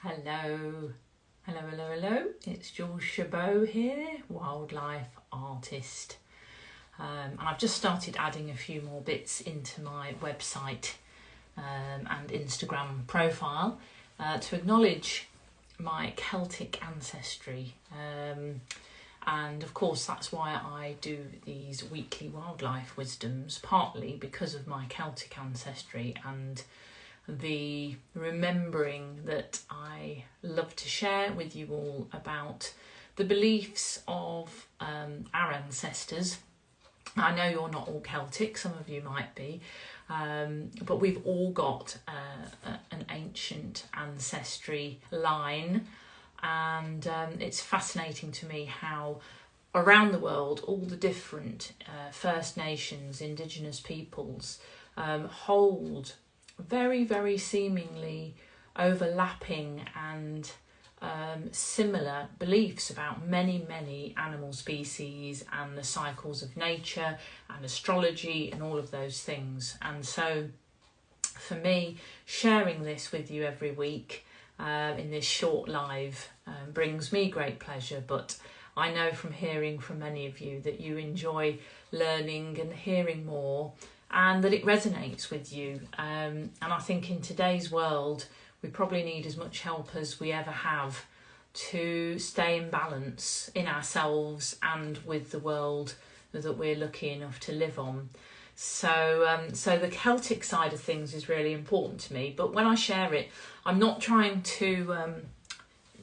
Hello, hello. It's Jules Chabot here, wildlife artist. And I've just started adding a few more bits into my website and Instagram profile to acknowledge my Celtic ancestry. And of course, that's why I do these weekly wildlife wisdoms, partly because of my Celtic ancestry and the remembering that I love to share with you all about the beliefs of our ancestors. I know you're not all Celtic, some of you might be, but we've all got an ancient ancestry line, and it's fascinating to me how around the world all the different First Nations, Indigenous peoples hold very seemingly overlapping and similar beliefs about many animal species and the cycles of nature and astrology and all of those things. And so for me, sharing this with you every week in this short live brings me great pleasure, but I know from hearing from many of you that you enjoy learning and hearing more, and that it resonates with you. And I think in today's world, we probably need as much help as we ever have to stay in balance in ourselves and with the world that we're lucky enough to live on. So the Celtic side of things is really important to me. But when I share it, I'm not trying to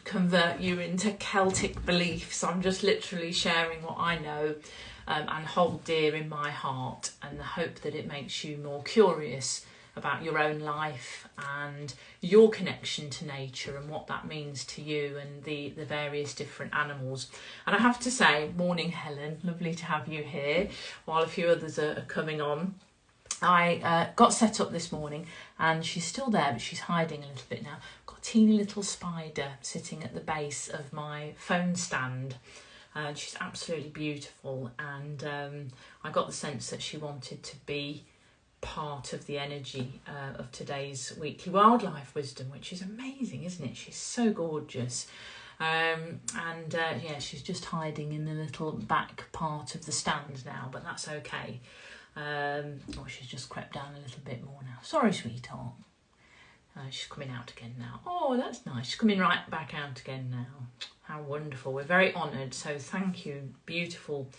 convert you into Celtic beliefs. I'm just literally sharing what I know and hold dear in my heart, and the hope that it makes you more curious about your own life and your connection to nature and what that means to you and the various different animals. And I have to say, morning Helen, lovely to have you here while a few others are coming on. I got set up this morning and she's still there, but she's hiding a little bit now. I've got a teeny little spider sitting at the base of my phone stand. And she's absolutely beautiful, and I got the sense that she wanted to be part of the energy of today's weekly wildlife wisdom, which is amazing, isn't it? She's so gorgeous. Yeah, she's just hiding in the little back part of the stand now, but that's okay. She's just crept down a little bit more now. Sorry, sweetheart. She's coming out again now. Oh, that's nice. She's coming right back out again now. How wonderful. We're very honoured. So thank you, beautiful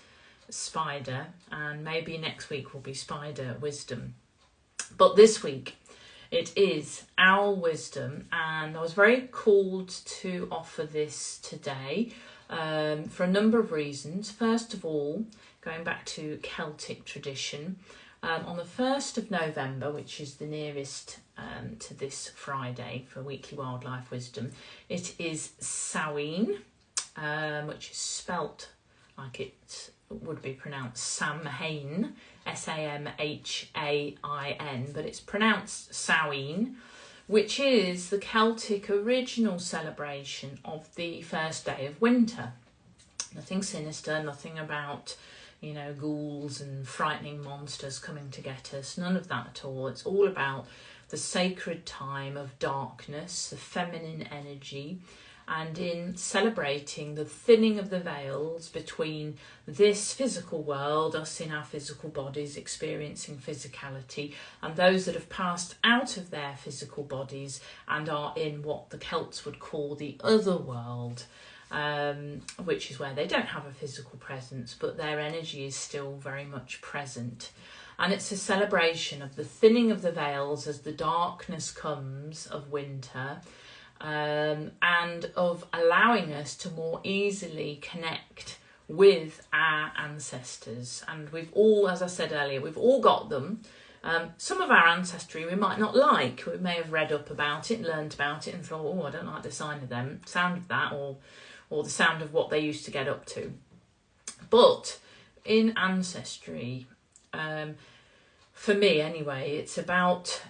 spider. And maybe next week will be spider wisdom. But this week it is owl wisdom. And I was very called to offer this today for a number of reasons. First of all, going back to Celtic tradition, on the 1st of November, which is the nearest to this Friday for Weekly Wildlife Wisdom, it is Samhain, which is spelt like it would be pronounced Samhain, Samhain, but it's pronounced Samhain, which is the Celtic original celebration of the first day of winter. Nothing sinister, nothing about ghouls and frightening monsters coming to get us. None of that at all. It's all about the sacred time of darkness, the feminine energy, and in celebrating the thinning of the veils between this physical world, us in our physical bodies experiencing physicality, and those that have passed out of their physical bodies and are in what the Celts would call the other world. Which is where they don't have a physical presence, but their energy is still very much present. And it's a celebration of the thinning of the veils as the darkness comes of winter, and of allowing us to more easily connect with our ancestors. And we've all, as I said earlier, we've all got them. Some of our ancestry we might not like. We may have read up about it, learned about it and thought, oh, I don't like the sound of that, or the sound of what they used to get up to. But in ancestry, for me anyway, it's about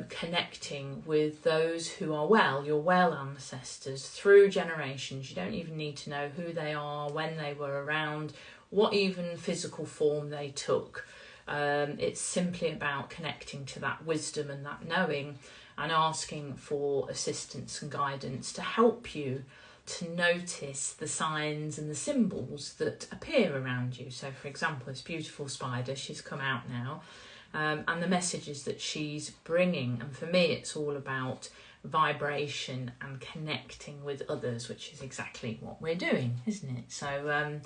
connecting with those who are well, your well ancestors through generations. You don't even need to know who they are, when they were around, what even physical form they took. It's simply about connecting to that wisdom and that knowing and asking for assistance and guidance to help you to notice the signs and the symbols that appear around you. So for example, this beautiful spider, she's come out now, and the messages that she's bringing. And for me, it's all about vibration and connecting with others, which is exactly what we're doing, isn't it? So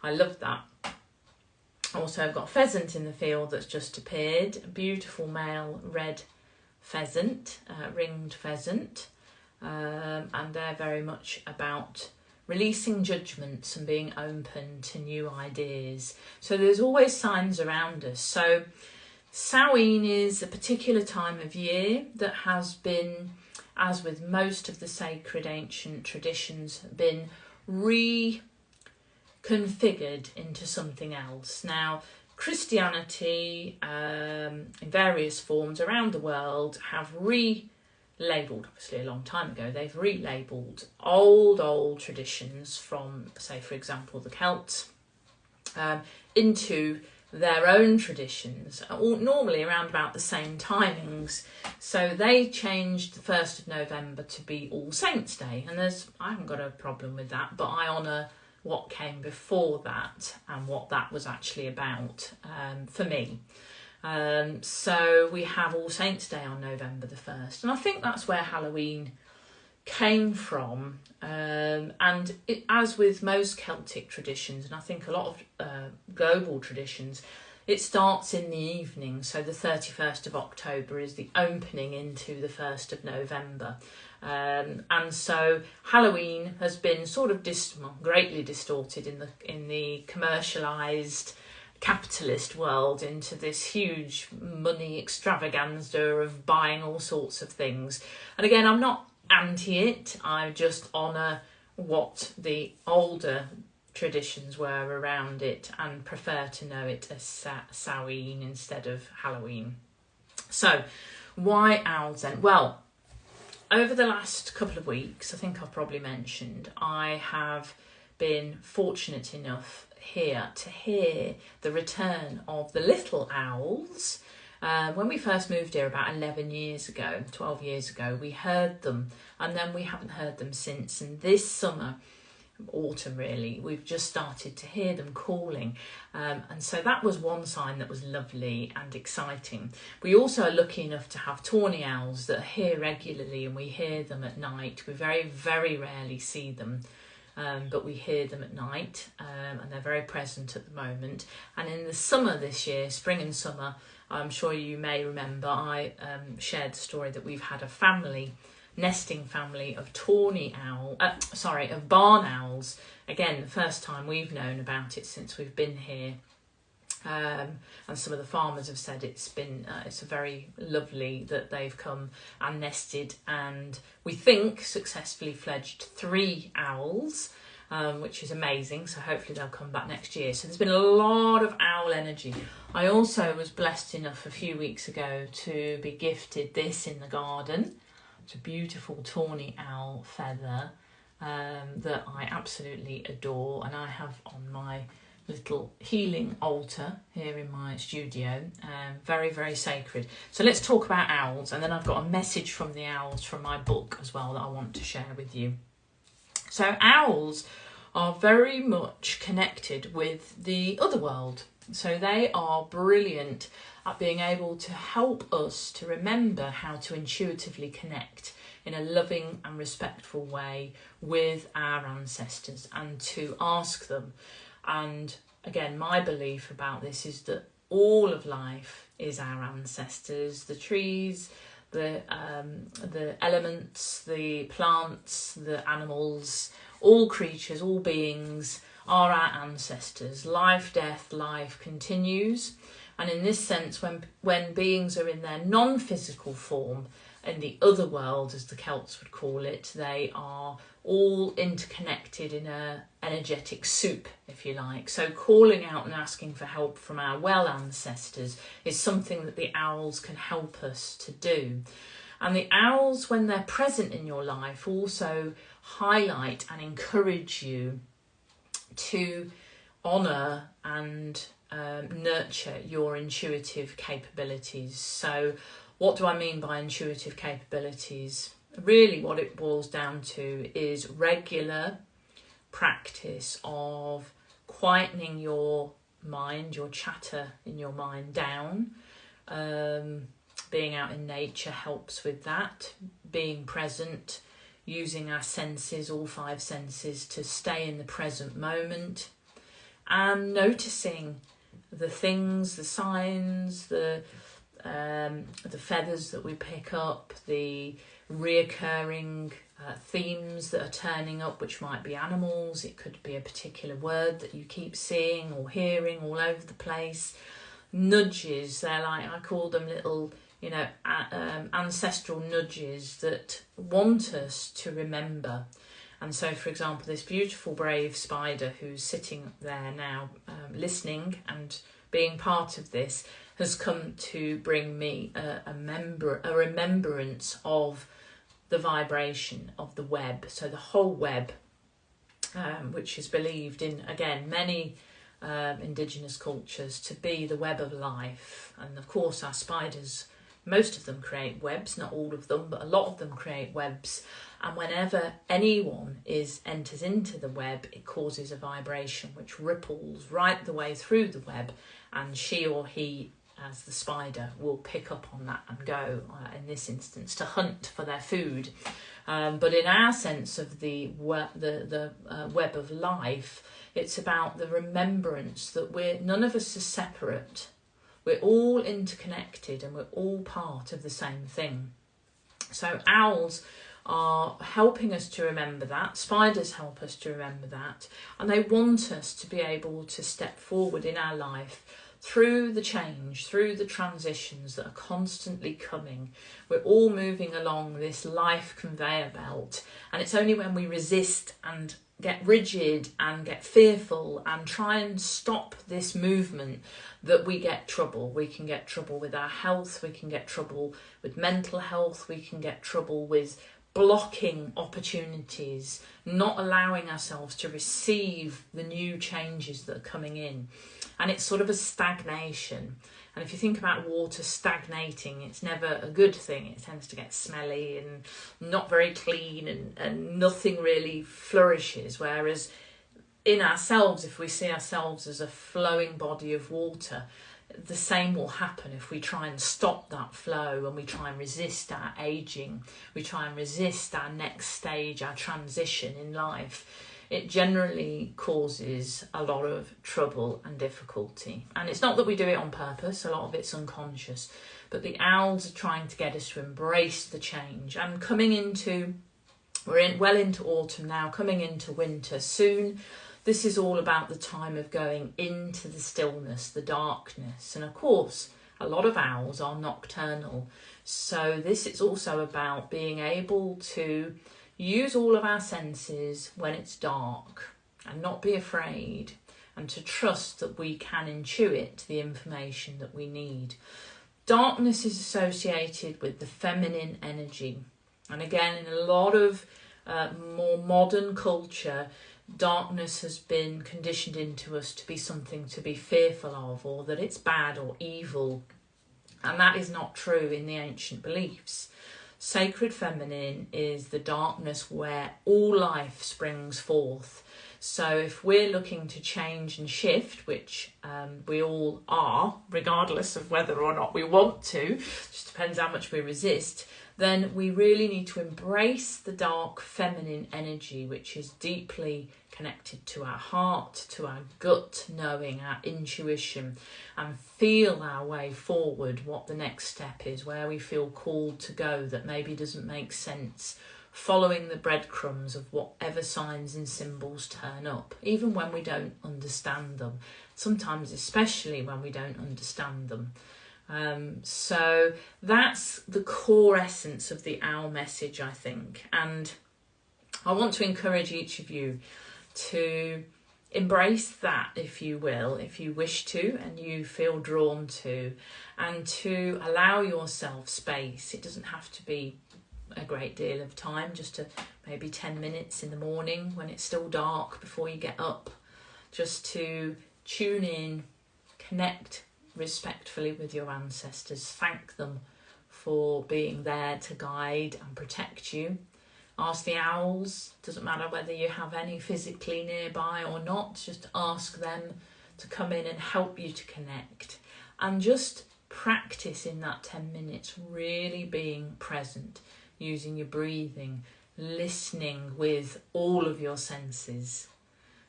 I love that. Also, I've got a pheasant in the field that's just appeared, a beautiful male red pheasant, ringed pheasant, and they're very much about releasing judgments and being open to new ideas. So there's always signs around us. So Samhain is a particular time of year that has been, as with most of the sacred ancient traditions, been reconfigured into something else. Now, Christianity in various forms around the world have relabelled, obviously a long time ago, they've relabelled old traditions from, say, for example, the Celts, into their own traditions, normally around about the same timings. So they changed the 1st of November to be All Saints' Day, and I haven't got a problem with that, but I honour what came before that and what that was actually about, for me. So we have All Saints' Day on November the 1st, and I think that's where Halloween came from. And as with most Celtic traditions, and I think a lot of global traditions, it starts in the evening. So the 31st of October is the opening into the 1st of November. And so Halloween has been sort of greatly distorted in the commercialised capitalist world into this huge money extravaganza of buying all sorts of things. And again, I'm not anti it, I just honour what the older traditions were around it and prefer to know it as Samhain instead of Halloween. So why owls then? Well, over the last couple of weeks, I think I've probably mentioned, I have been fortunate enough here to hear the return of the little owls. When we first moved here about 12 years ago, we heard them, and then we haven't heard them since. And this summer, autumn really, we've just started to hear them calling. And so that was one sign that was lovely and exciting. We also are lucky enough to have tawny owls that are here regularly, and we hear them at night. We very, very rarely see them. But we hear them at night, and they're very present at the moment. And in the summer this year, spring and summer, I'm sure you may remember, I shared the story that we've had a nesting family of barn owls. Again, the first time we've known about it since we've been here. And some of the farmers have said it's a very lovely that they've come and nested, and we think successfully fledged 3 owls, which is amazing. So hopefully they'll come back next year. So there's been a lot of owl energy. I also was blessed enough a few weeks ago to be gifted this in the garden. It's a beautiful tawny owl feather that I absolutely adore, and I have on my little healing altar here in my studio. Very, very sacred. So let's talk about owls, and then I've got a message from the owls from my book as well that I want to share with you. So owls are very much connected with the other world. So they are brilliant at being able to help us to remember how to intuitively connect in a loving and respectful way with our ancestors and to ask them. And again, my belief about this is that all of life is our ancestors, the trees, the elements, the plants, the animals, all creatures, all beings are our ancestors. Life, death, life continues. And in this sense, when beings are in their non-physical form, in the other world, as the Celts would call it, they are all interconnected in a energetic soup, if you like. So calling out and asking for help from our well ancestors is something that the owls can help us to do. And the owls, when they're present in your life, also highlight and encourage you to honour and nurture your intuitive capabilities. So What do I mean by intuitive capabilities? Really what it boils down to is regular practice of quietening your mind, your chatter in your mind down. Being out in nature helps with that. Being present, using our senses, all 5 senses, to stay in the present moment, and noticing the things, the signs, the feathers that we pick up, the reoccurring themes that are turning up, which might be animals, it could be a particular word that you keep seeing or hearing all over the place. Nudges, they're like, I call them little, ancestral nudges that want us to remember. And so, for example, this beautiful brave spider who's sitting there now, listening and being part of this, has come to bring me a remembrance of the vibration of the web. So the whole web, which is believed in, again, many indigenous cultures to be the web of life. And of course our spiders, most of them create webs, not all of them, but a lot of them create webs. And whenever anyone enters into the web, it causes a vibration which ripples right the way through the web, and she or he, as the spider, will pick up on that and go, in this instance, to hunt for their food. But in our sense of the web of life, it's about the remembrance that none of us are separate. We're all interconnected and we're all part of the same thing. So owls are helping us to remember that. Spiders help us to remember that. And they want us to be able to step forward in our life through the change, through the transitions that are constantly coming. We're all moving along this life conveyor belt, and it's only when we resist and get rigid and get fearful and try and stop this movement that we get trouble. We can get trouble with our health, we can get trouble with mental health, we can get trouble with blocking opportunities, not allowing ourselves to receive the new changes that are coming in. And it's sort of a stagnation. And if you think about water stagnating, it's never a good thing. It tends to get smelly and not very clean, and nothing really flourishes. Whereas in ourselves, if we see ourselves as a flowing body of water, the same will happen if we try and stop that flow and we try and resist our aging, we try and resist our next stage, our transition in life. It generally causes a lot of trouble and difficulty. And it's not that we do it on purpose, a lot of it's unconscious, but the owls are trying to get us to embrace the change. And we're well into autumn now, coming into winter soon. This is all about the time of going into the stillness, the darkness. And of course, a lot of owls are nocturnal. So this is also about being able to use all of our senses when it's dark and not be afraid, and to trust that we can intuit the information that we need. Darkness is associated with the feminine energy. And again, in a lot of more modern culture, darkness has been conditioned into us to be something to be fearful of, or that it's bad or evil. And that is not true in the ancient beliefs. Sacred feminine is the darkness where all life springs forth. So if we're looking to change and shift, which we all are, regardless of whether or not we want to, just depends how much we resist, then we really need to embrace the dark feminine energy, which is deeply connected to our heart, to our gut knowing, our intuition, and feel our way forward, what the next step is, where we feel called to go that maybe doesn't make sense, following the breadcrumbs of whatever signs and symbols turn up, even when we don't understand them, sometimes especially when we don't understand them. So that's the core essence of the owl message, I think. And I want to encourage each of you to embrace that, if you will, if you wish to and you feel drawn to, and to allow yourself space. It doesn't have to be a great deal of time, just maybe 10 minutes in the morning when it's still dark before you get up, just to tune in, connect respectfully with your ancestors, thank them for being there to guide and protect you. Ask the owls, doesn't matter whether you have any physically nearby or not, just ask them to come in and help you to connect. And just practice in that 10 minutes, really being present, using your breathing, listening with all of your senses.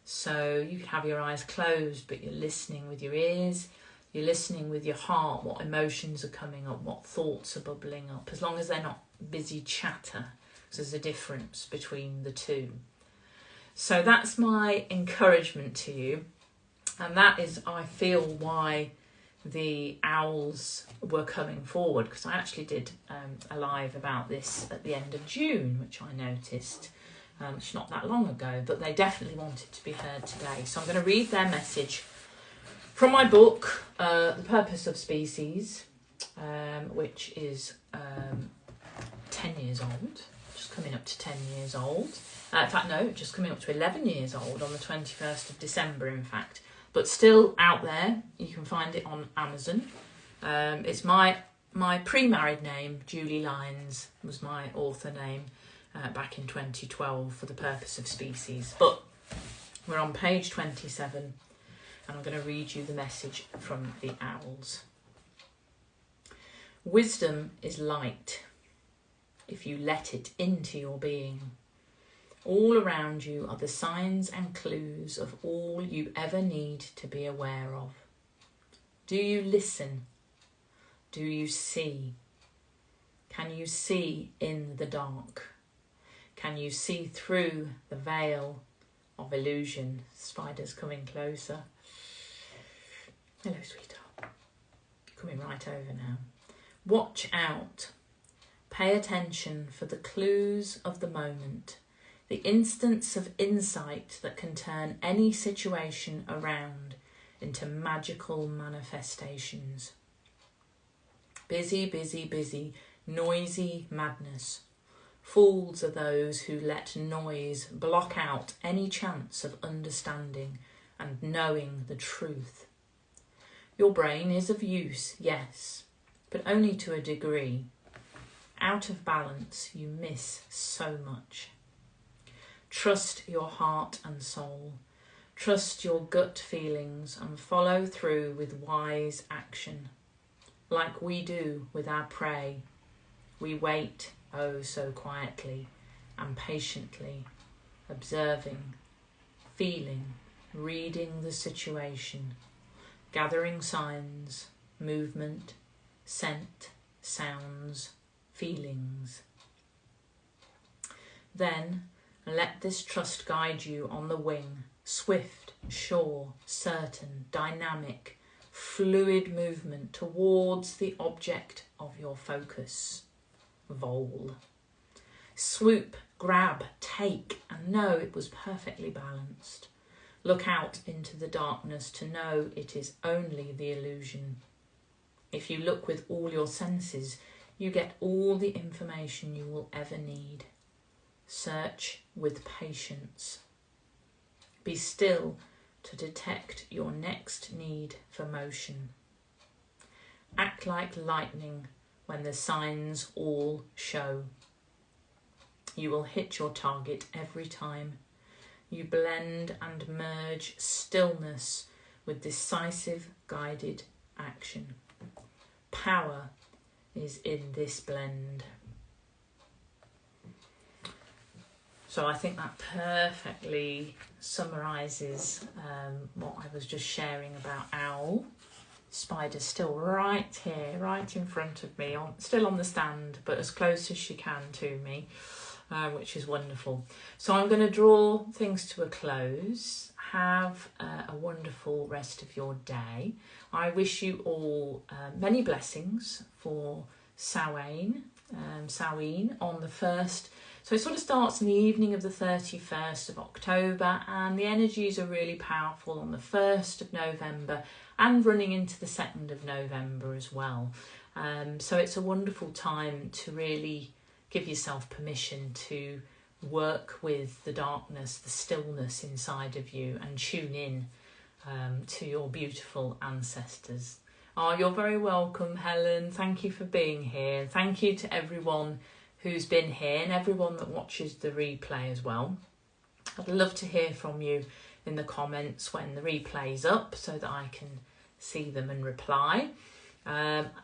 So you can have your eyes closed, but you're listening with your ears, you're listening with your heart, what emotions are coming up, what thoughts are bubbling up, as long as they're not busy chatter. So there's a difference between the two. So that's my encouragement to you. And that is, I feel, why the owls were coming forward, because I actually did a live about this at the end of June, which I noticed, which is not that long ago, but they definitely wanted to be heard today. So I'm going to read their message from my book, The Purpose of Species, which is 10 years old, just coming up to 10 years old. In fact, no, just coming up to 11 years old on the 21st of December, in fact. But still out there, you can find it on Amazon. It's my pre-married name, Julie Lyons, was my author name back in 2012 for The Purpose of Species. But we're on page 27, and I'm going to read you the message from the owls. Wisdom is light if you let it into your being. All around you are the signs and clues of all you ever need to be aware of. Do you listen? Do you see? Can you see in the dark? Can you see through the veil of illusion? Spider's coming closer. Hello, sweetheart. Coming right over now. Watch out. Pay attention for the clues of the moment. The instants of insight that can turn any situation around into magical manifestations. Busy, busy, busy, noisy madness. Fools are those who let noise block out any chance of understanding and knowing the truth. Your brain is of use, yes, but only to a degree. Out of balance, you miss so much. Trust your heart and soul. Trust your gut feelings and follow through with wise action. Like we do with our prey, we wait oh so quietly and patiently, observing, feeling, reading the situation, gathering signs, movement, scent, sounds, feelings. Then let this trust guide you on the wing, swift, sure, certain, dynamic, fluid movement towards the object of your focus. Vole. Swoop, grab, take, and know it was perfectly balanced. Look out into the darkness to know it is only the illusion. If you look with all your senses, you get all the information you will ever need. Search with patience. Be still to detect your next need for motion. Act like lightning when the signs all show. You will hit your target every time. You blend and merge stillness with decisive guided action. Power is in this blend. So I think that perfectly summarises what I was just sharing about owl. Spider's still right here, right in front of me, still on the stand, but as close as she can to me, which is wonderful. So I'm going to draw things to a close. Have a wonderful rest of your day. I wish you all many blessings for Samhain on the 1st. So it sort of starts in the evening of the 31st of October, and the energies are really powerful on the 1st of November and running into the 2nd of November as well. So it's a wonderful time to really give yourself permission to work with the darkness, the stillness inside of you, and tune in to your beautiful ancestors. Oh, you're very welcome, Helen. Thank you for being here. Thank you to everyone who's been here and everyone that watches the replay as well. I'd love to hear from you in the comments when the replay's up so that I can see them and reply.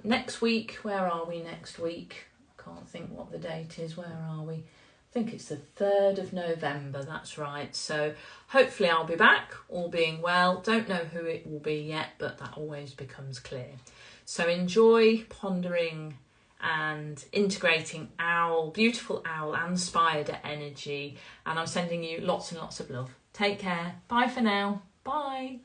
Next week, where are we next week? I can't think what the date is. Where are we? I think it's the 3rd of November, that's right. So hopefully I'll be back, all being well. Don't know who it will be yet, but that always becomes clear. So enjoy pondering and integrating owl, beautiful owl and spider energy. And I'm sending you lots and lots of love. Take care. Bye for now. Bye.